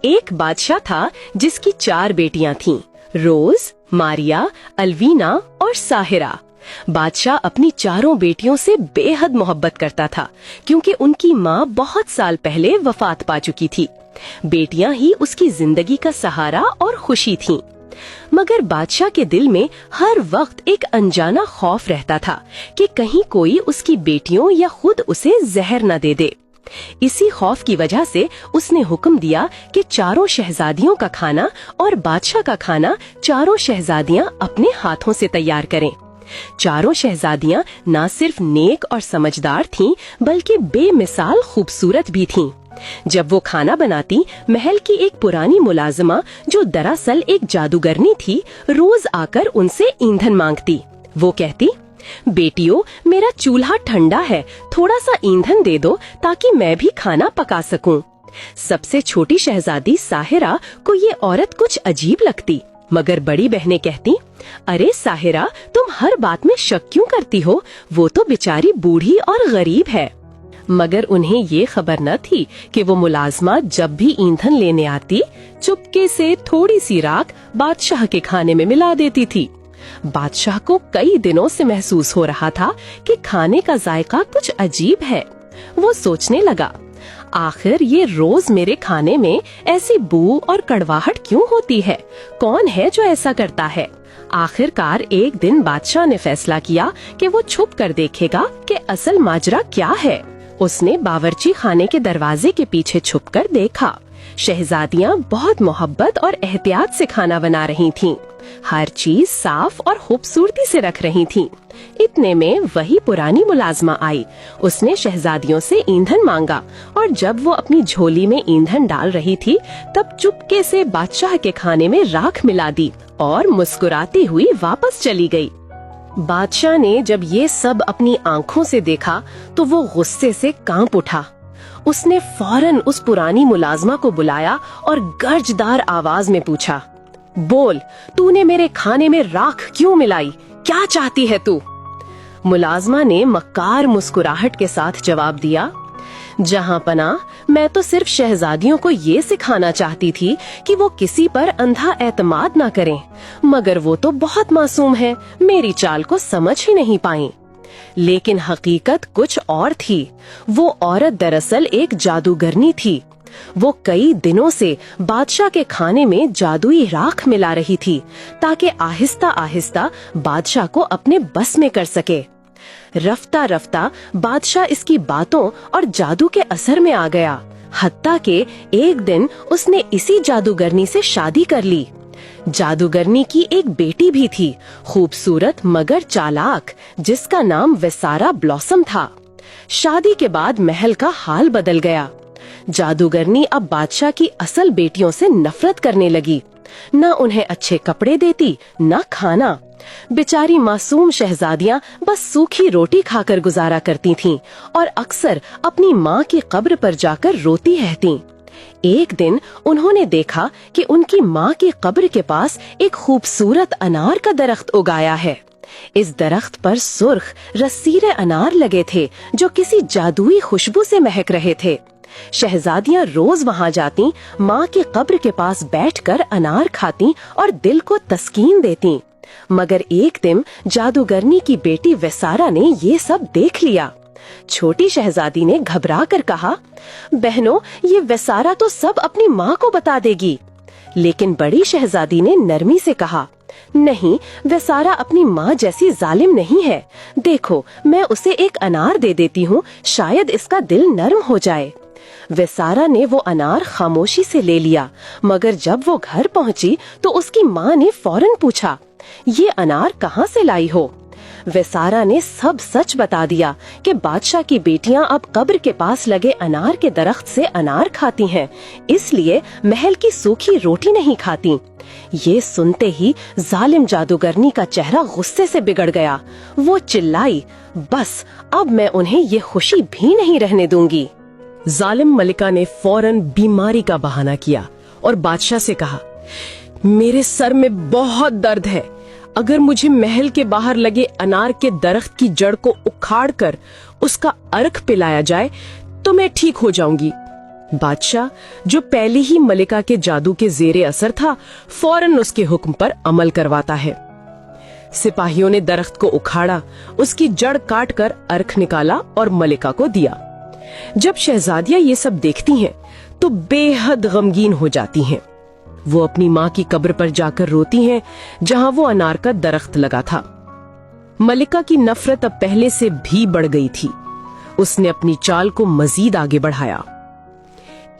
ایک بادشاہ تھا जिसकी 4 बेटियां थीं, रोज, मारिया, अलवीना और साहिरा। बादशाह अपनी 4 बेटियों से बेहद मोहब्बत करता था क्योंकि उनकी माँ बहुत साल पहले वफात पा चुकी थी। बेटियां ही उसकी जिंदगी का सहारा और खुशी थीं। मगर बादशाह के दिल में हर वक्त एक अनजाना खौफ रहता था कि कहीं कोई उसकी बेटियों या खुद उसे जहर न दे दे। इसी खौफ की वजह से उसने हुक्म दिया कि 4 शहजादियों का खाना और बादशाह का खाना 4 शहजादियां अपने हाथों से तैयार करें। 4 शहजादियां न सिर्फ नेक और समझदार थीं, बल्कि बेमिसाल खूबसूरत भी थीं। जब वो खाना बनाती, महल की एक पुरानी मुलाजिमा जो दरअसल एक जादूगरनी थी, रोज आकर उनसे ईंधन मांगती। वो कहती, बेटियों, मेरा चूल्हा ठंडा है, थोड़ा सा ईंधन दे दो ताकि मैं भी खाना पका सकूं। सबसे छोटी शहजादी साहिरा को ये औरत कुछ अजीब लगती, मगर बड़ी बहनें कहती, अरे साहिरा, तुम हर बात में शक क्यों करती हो? वो तो बेचारी बूढ़ी और गरीब है। मगर उन्हें ये खबर न थी कि वो मुलाजमा जब भी ईंधन लेने आती, चुपके से थोड़ी सी राख बादशाह के खाने में मिला देती थी। बादशाह को कई दिनों से महसूस हो रहा था कि खाने का जायका कुछ अजीब है। वो सोचने लगा, आखिर ये रोज मेरे खाने में ऐसी बू और कड़वाहट क्यों होती है? कौन है जो ऐसा करता है? आखिरकार एक दिन बादशाह ने फैसला किया कि वो छुप कर देखेगा कि असल माजरा क्या है। उसने बावर्ची खाने के दरवाजे के पीछे छुपकर देखा। शहजादियां बहुत मोहब्बत और एहतियात से खाना बना रही थीं। हर चीज साफ और खूबसूरती से रख रही थीं। इतने में वही पुरानी मुलाजमा आई। उसने शहजादियों से ईंधन मांगा और जब वो अपनी झोली में ईंधन डाल रही थी, तब चुपके से बादशाह के खाने में राख मिला दी और मुस्कुराती हुई वापस चली गई। बादशाह ने जब ये सब अपनी आंखों से देखा तो वो गुस्से से कांप उठा। उसने फौरन उस पुरानी मुलाजमा को बुलाया और गर्जदार आवाज में पूछा, बोल, तूने मेरे खाने में राख क्यों मिलाई? क्या चाहती है तू? मुलाजमा ने मक्कार मुस्कुराहट के साथ जवाब दिया, जहां पना, मैं तो सिर्फ शहजादियों को ये सिखाना चाहती थी कि वो किसी पर अंधा एतमाद ना करें, मगर वो तो बहुत मासूम है, मेरी चाल को समझ ही नहीं पाई। लेकिन हकीकत कुछ और थी। वो औरत दरअसल एक जादूगरनी थी। वो कई दिनों से बादशाह के खाने में जादुई राख मिला रही थी ताकि आहिस्ता आहिस्ता बादशाह को अपने बस में कर सके। रफ्ता रफ्ता बादशाह इसकी बातों और जादू के असर में आ गया। हत्ता के एक दिन उसने इसी जादूगरनी से शादी कर ली। जादूगरनी की एक बेटी भी थी, खूबसूरत मगर चालाक, जिसका नाम विसारा ब्लॉसम था। शादी के बाद महल का हाल बदल गया। जादूगरनी अब बादशाह की असल बेटियों से नफरत करने लगी। न उन्हें अच्छे कपड़े देती, न खाना। बेचारी मासूम शहजादियां बस सूखी रोटी खाकर गुजारा करती थीं और अक्सर अपनी माँ की कब्र पर जाकर रोती रहतीं। एक दिन उन्होंने देखा कि उनकी माँ की कब्र के पास एक खूबसूरत अनार का दरख्त उगाया है। इस दरख्त पर सुर्ख रसीले अनार लगे थे जो किसी जादुई खुशबू से महक रहे थे। शहजादियां रोज वहां जाती, माँ की कब्र के पास बैठकर अनार खाती और दिल को तस्कीन देती। मगर एक दिन जादूगरनी की बेटी विसारा ने ये सब देख लिया। छोटी शहजादी ने घबरा कर कहा, बहनों, ये विसारा तो सब अपनी माँ को बता देगी। लेकिन बड़ी शहजादी ने नरमी से कहा, नहीं, विसारा अपनी माँ जैसी जालिम नहीं है। देखो, मैं उसे एक अनार दे देती हूँ, शायद इसका दिल नर्म हो जाए। विसारा ने वो अनार खामोशी से ले लिया, मगर जब वो घर पहुँची तो उसकी माँ ने फौरन पूछा, ये अनार कहाँ से लाई हो? विसारा ने सब सच बता दिया कि बादशाह की बेटियां अब कब्र के पास लगे अनार के दरख्त से अनार खाती हैं, इसलिए महल की सूखी रोटी नहीं खाती। ये सुनते ही जालिम जादूगरनी का चेहरा गुस्से से बिगड़ गया। वो चिल्लाई, बस अब मैं उन्हें ये खुशी भी नहीं रहने दूंगी। जालिम मलिका ने फौरन बीमारी का बहाना किया और बादशाह से कहा, मेरे सर में बहुत दर्द है। अगर मुझे महल के बाहर लगे अनार के दरख्त की जड़ को उखाड़ कर उसका अर्क पिलाया जाए तो मैं ठीक हो जाऊंगी। बादशाह, जो पहले ही मलिका के जादू के जेरे असर था, फौरन उसके हुक्म पर अमल करवाता है। सिपाहियों ने दरख्त को उखाड़ा, उसकी जड़ काट कर अर्क निकाला और मलिका को दिया। जब शहजादियां ये सब देखती हैं तो बेहद गमगीन हो जाती हैं। वो अपनी माँ की कब्र पर जाकर रोती हैं, जहाँ वो अनार का दरख्त लगा था। मलिका की नफरत अब पहले से भी बढ़ गई थी। उसने अपनी चाल को मजीद आगे बढ़ाया।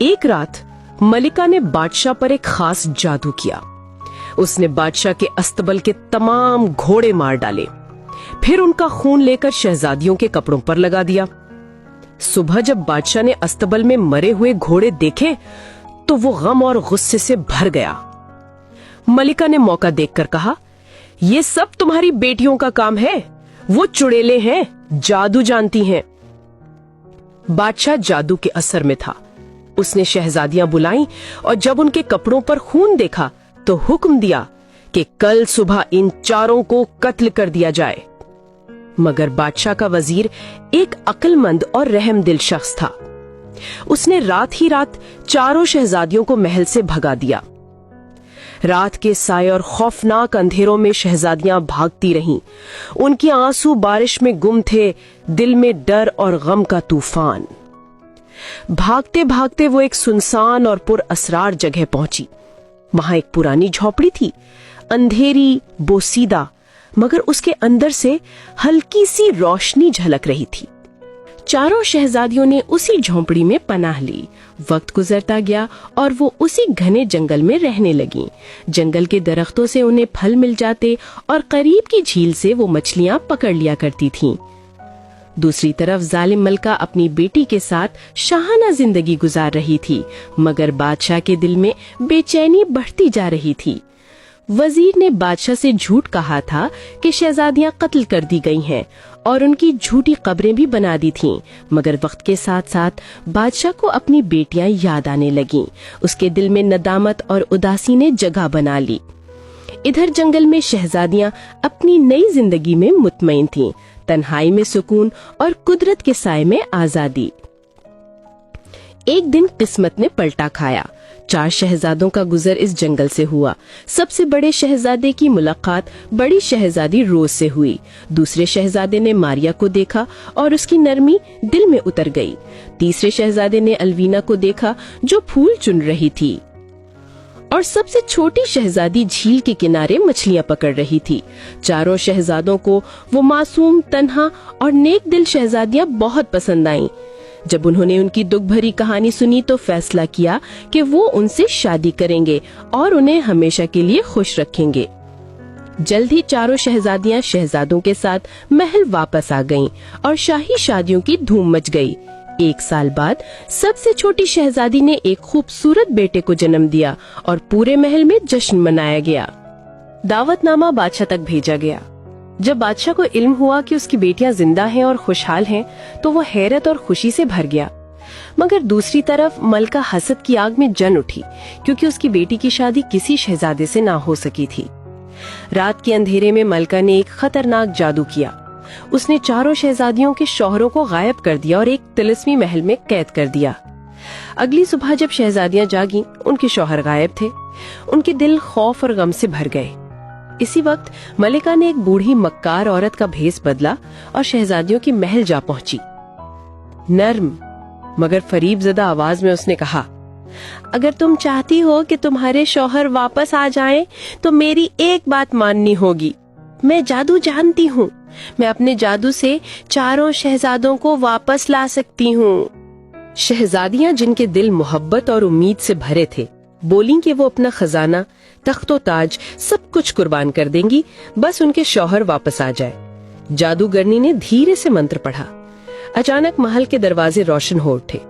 एक रात मलिका ने बादशाह पर एक खास जादू किया। उसने बादशाह के अस्तबल के तमाम घोड़े मार डाले, फिर उनका खून लेकर शहजादियों के कपड़ों पर लगा दिया। सुबह जब बादशाह ने अस्तबल में मरे हुए घोड़े देखे तो वो गम और गुस्से से भर गया। मलिका ने मौका देखकर कहा, ये सब तुम्हारी बेटियों का काम है, वो चुड़ैले हैं, जादू जानती हैं। बादशाह जादू के असर में था। उसने शहजादियां बुलाई और जब उनके कपड़ों पर खून देखा तो हुक्म दिया कि कल सुबह इन चारों को कत्ल कर दिया जाए। मगर बादशाह का वजीर एक अक्लमंद और रहमदिल शख्स था। उसने रात ही रात चारों शहजादियों को महल से भगा दिया। रात के साए और खौफनाक अंधेरों में शहजादियां भागती रहीं। उनके आंसू बारिश में गुम थे, दिल में डर और गम का तूफान। भागते भागते वो एक सुनसान और पुरअसरार जगह पहुंची। वहां एक पुरानी झोपड़ी थी, अंधेरी, बोसीदा, मगर उसके अंदर से हल्की सी रोशनी झलक रही थी। चारों शहजादियों ने उसी झोंपड़ी में पनाह ली। वक्त गुजरता गया और वो उसी घने जंगल में रहने लगी। जंगल के दरख्तों से उन्हें फल मिल जाते और करीब की झील से वो मछलियां पकड़ लिया करती थीं। दूसरी तरफ जालिम मलका अपनी बेटी के साथ शाहाना जिंदगी गुजार रही थी, मगर बादशाह के दिल में बेचैनी बढ़ती जा रही थी। वजीर ने बादशाह से झूठ कहा था कि शहजादियां कत्ल कर दी गई हैं और उनकी झूठी कब्रें भी बना दी थीं, मगर वक्त के साथ साथ बादशाह को अपनी बेटियां याद आने लगीं। उसके दिल में नदामत और उदासी ने जगह बना ली। इधर जंगल में शहजादियां अपनी नई जिंदगी में मुतमईन थीं, तन्हाई में सुकून और कुदरत के साए में आजादी। एक दिन किस्मत ने पलटा खाया। 4 शहजादों का गुजर इस जंगल से हुआ। सबसे बड़े शहजादे की मुलाकात बड़ी शहजादी रोज से हुई। दूसरे शहजादे ने मारिया को देखा और उसकी नरमी दिल में उतर गई। तीसरे शहजादे ने अलवीना को देखा जो फूल चुन रही थी, और सबसे छोटी शहजादी झील के किनारे मछलियां पकड़ रही थी। चारों शहजादों को वो मासूम, तन्हा और नेक दिल शहजादियां बहुत पसंद आईं। जब उन्होंने उनकी दुख भरी कहानी सुनी तो फैसला किया कि वो उनसे शादी करेंगे और उन्हें हमेशा के लिए खुश रखेंगे। जल्द ही चारों शहजादियां शहजादों के साथ महल वापस आ गईं और शाही शादियों की धूम मच गई। 1 साल बाद सबसे छोटी शहजादी ने एक खूबसूरत बेटे को जन्म दिया और पूरे महल में जश्न मनाया गया। दावतनामा बादशाह तक भेजा गया। जब बादशाह को इल्म हुआ कि उसकी बेटियां जिंदा हैं और खुशहाल हैं, तो वो हैरत और खुशी से भर गया। मगर दूसरी तरफ मलका हसद की आग में जल उठी, क्योंकि उसकी बेटी की शादी किसी शहजादे से ना हो सकी थी। रात के अंधेरे में मलका ने एक खतरनाक जादू किया। उसने चारों शहजादियों के शौहरों को गायब कर दिया और एक तिलिस्मी महल में कैद कर दिया। अगली सुबह जब शहजादियां जागीं, उनके शौहर गायब थे। उनके दिल खौफ और गम से भर गए। इसी वक्त मलिका ने एक बूढ़ी मक्कार औरत का भेस बदला और शहजादियों की महल जा पहुंची। नर्म मगर फरीबज़दा आवाज में उसने कहा, अगर तुम चाहती हो कि तुम्हारे शौहर वापस आ जाएं, तो मेरी एक बात माननी होगी। मैं जादू जानती हूँ। मैं अपने जादू से चारों शहजादों को वापस ला सकती हूँ। शहजादियां, जिनके दिल मोहब्बत और उम्मीद से भरे थे, बोली कि वो अपना खजाना, तख्तो ताज सब कुछ कुर्बान कर देंगी, बस उनके शौहर वापस आ जाए। जादूगरनी ने धीरे से मंत्र पढ़ा। अचानक महल के दरवाजे रोशन हो उठे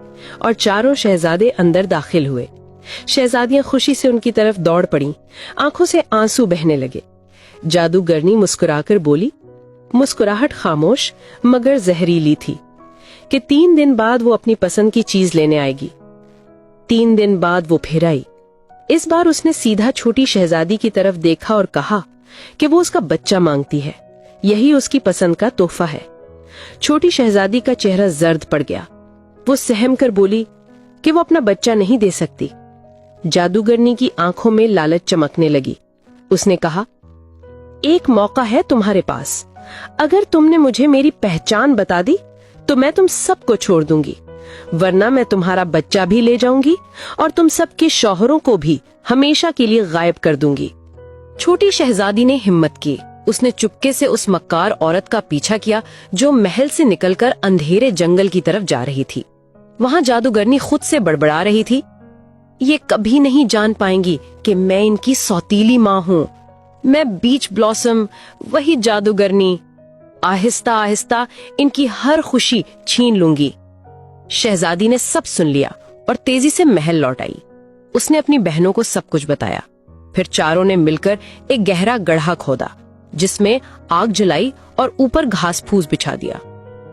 और चारों शहजादे अंदर दाखिल हुए। शहजादियां खुशी से उनकी तरफ दौड़ पड़ी। आंखों से आंसू बहने लगे। जादूगरनी मुस्कुराकर बोली, मुस्कुराहट खामोश मगर जहरीली थी, कि 3 दिन बाद वो अपनी पसंद की चीज लेने आएगी। 3 दिन बाद वो फिर आई। इस बार उसने सीधा छोटी शहजादी की तरफ देखा और कहा कि वो उसका बच्चा मांगती है, यही उसकी पसंद का तोहफा है। छोटी शहजादी का चेहरा जर्द पड़ गया। वो सहम कर बोली, कि वो अपना बच्चा नहीं दे सकती। जादूगरनी की आंखों में लालच चमकने लगी। उसने कहा, एक मौका है तुम्हारे पास। अगर तुमने मुझे मेरी पहचान बता दी तो मैं तुम सबको छोड़ दूंगी, वरना मैं तुम्हारा बच्चा भी ले जाऊंगी और तुम सबके शौहरों को भी हमेशा के लिए गायब कर दूंगी। छोटी शहजादी ने हिम्मत की। उसने चुपके से उस मक्कार औरत का पीछा किया जो महल से निकलकर अंधेरे जंगल की तरफ जा रही थी। वहाँ जादूगरनी खुद से बड़बड़ा रही थी, ये कभी नहीं जान पाएंगी कि मैं इनकी सौतीली माँ हूँ। मैं बीच ब्लॉसम, वही जादूगरनी, आहिस्ता आहिस्ता इनकी हर खुशी छीन लूंगी। शहजादी ने सब सुन लिया और तेजी से महल लौट आई। उसने अपनी बहनों को सब कुछ बताया। फिर चारों ने मिलकर एक गहरा गड्ढा खोदा जिसमें आग जलाई और ऊपर घास फूस बिछा दिया।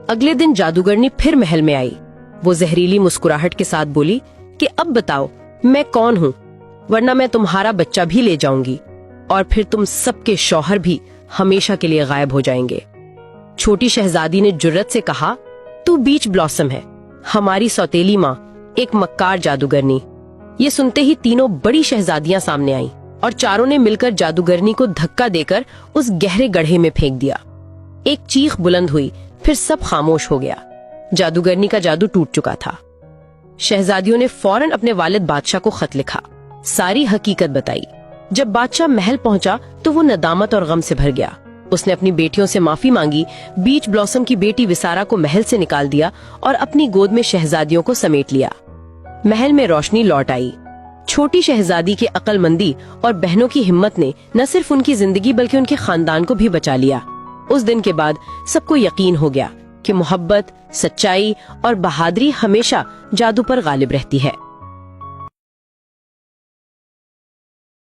अगले दिन जादूगरनी फिर महल में आई। वो जहरीली मुस्कुराहट के साथ बोली कि अब बताओ मैं कौन हूँ, वरना मैं तुम्हारा बच्चा भी ले जाऊंगी और फिर तुम सबके शौहर भी हमेशा के लिए गायब हो जाएंगे। छोटी शहजादी ने जुर्रत से कहा, तू बीच ब्लॉसम है, हमारी सौतेली माँ, एक मक्कार जादूगरनी। ये सुनते ही तीनों बड़ी शहजादियां सामने आईं और चारों ने मिलकर जादूगरनी को धक्का देकर उस गहरे गड्ढे में फेंक दिया। एक चीख बुलंद हुई, फिर सब खामोश हो गया। जादूगरनी का जादू टूट चुका था। शहजादियों ने फौरन अपने वालिद बादशाह को खत लिखा, सारी हकीकत बताई। जब बादशाह महल पहुंचा तो वो नदामत और गम से भर गया। उसने अपनी बेटियों से माफी मांगी, बीच ब्लॉसम की बेटी विसारा को महल से निकाल दिया और अपनी गोद में शहजादियों को समेट लिया। महल में रोशनी लौट आई। छोटी शहजादी की अक्लमंदी और बहनों की हिम्मत ने न सिर्फ उनकी जिंदगी बल्कि उनके खानदान को भी बचा लिया। उस दिन के बाद सबको यकीन हो गया कि मोहब्बत, सच्चाई और बहादुरी हमेशा जादू पर गालिब रहती है।